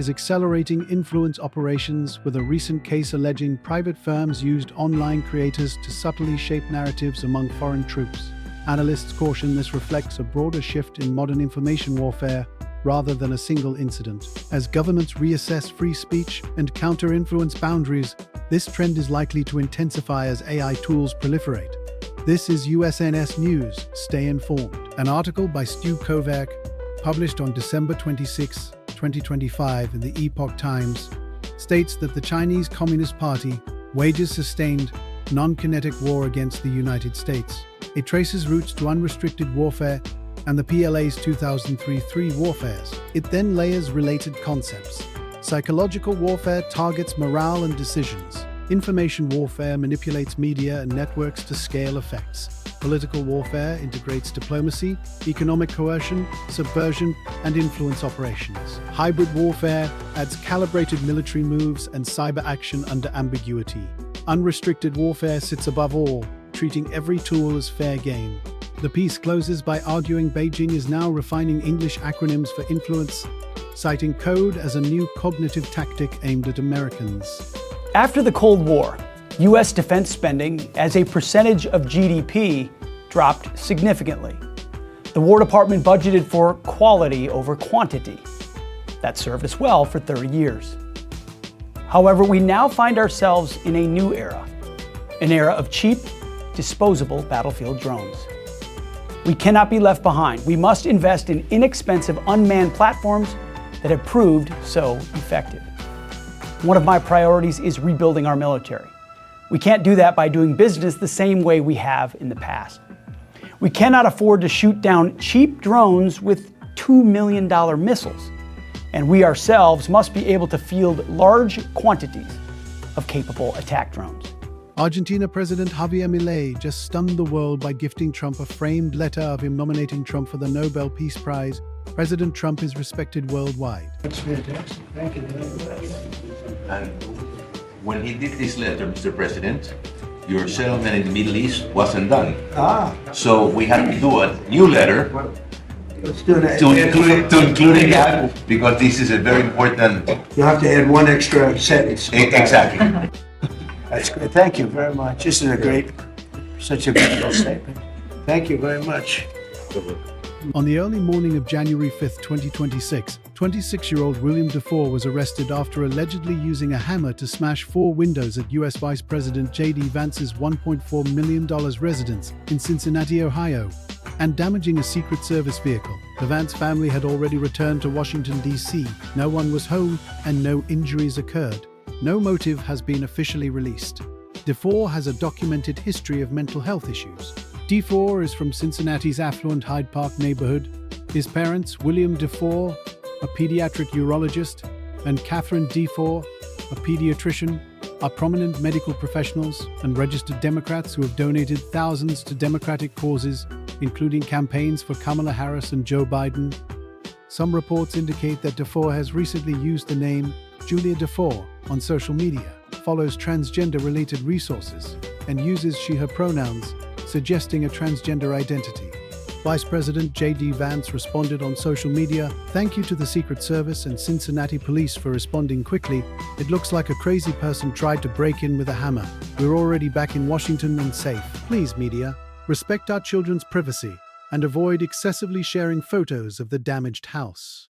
is accelerating influence operations, with a recent case alleging private firms used online creators to subtly shape narratives among foreign troops. Analysts caution this reflects a broader shift in modern information warfare rather than a single incident. As governments reassess free speech and counter-influence boundaries, this trend is likely to intensify as AI tools proliferate. This is USNS News. Stay informed. An article by Stu Kovac, published on December 26, 2025 in the Epoch Times, states that the Chinese Communist Party wages sustained, non-kinetic war against the United States. It traces roots to unrestricted warfare and the PLA's 2003 warfares. It then layers related concepts. Psychological warfare targets morale and decisions. Information warfare manipulates media and networks to scale effects. Political warfare integrates diplomacy, economic coercion, subversion, and influence operations. Hybrid warfare adds calibrated military moves and cyber action under ambiguity. Unrestricted warfare sits above all, treating every tool as fair game. The piece closes by arguing Beijing is now refining English acronyms for influence, citing code as a new cognitive tactic aimed at Americans. After the Cold War, U.S. defense spending as a percentage of GDP dropped significantly. The War Department budgeted for quality over quantity. That served us well for 30 years. However, we now find ourselves in a new era, an era of cheap, disposable battlefield drones. We cannot be left behind. We must invest in inexpensive unmanned platforms that have proved so effective. One of my priorities is rebuilding our military. We can't do that by doing business the same way we have in the past. We cannot afford to shoot down cheap drones with $2 million missiles, and we ourselves must be able to field large quantities of capable attack drones. Argentina President Javier Milei just stunned the world by gifting Trump a framed letter of him nominating Trump for the Nobel Peace Prize. President Trump is respected worldwide. That's fantastic. Thank you very much. And when he did this letter, Mr. President, your settlement in the Middle East wasn't done. So we had to do a new letter Let's do that. to include that, because this is a very important. You'll have to add one extra sentence. Exactly. That's good. Thank you very much. This is such a beautiful statement. Thank you very much. On the early morning of January 5, 2026, 26-year-old William Defoe was arrested after allegedly using a hammer to smash 4 windows at U.S. Vice President J.D. Vance's $1.4 million residence in Cincinnati, Ohio, and damaging a Secret Service vehicle. The Vance family had already returned to Washington, D.C. No one was home and no injuries occurred. No motive has been officially released. Defoe has a documented history of mental health issues. Defoe is from Cincinnati's affluent Hyde Park neighborhood. His parents, William Defoe, a pediatric urologist, and Catherine Defoe, a pediatrician, are prominent medical professionals and registered Democrats who have donated thousands to Democratic causes, including campaigns for Kamala Harris and Joe Biden. Some reports indicate that Defoe has recently used the name Julia Defoe on social media, follows transgender-related resources, and uses she/her pronouns, suggesting a transgender identity. Vice President J.D. Vance responded on social media, "Thank you to the Secret Service and Cincinnati Police for responding quickly. It looks like a crazy person tried to break in with a hammer. We're already back in Washington and safe. Please, media, respect our children's privacy and avoid excessively sharing photos of the damaged house."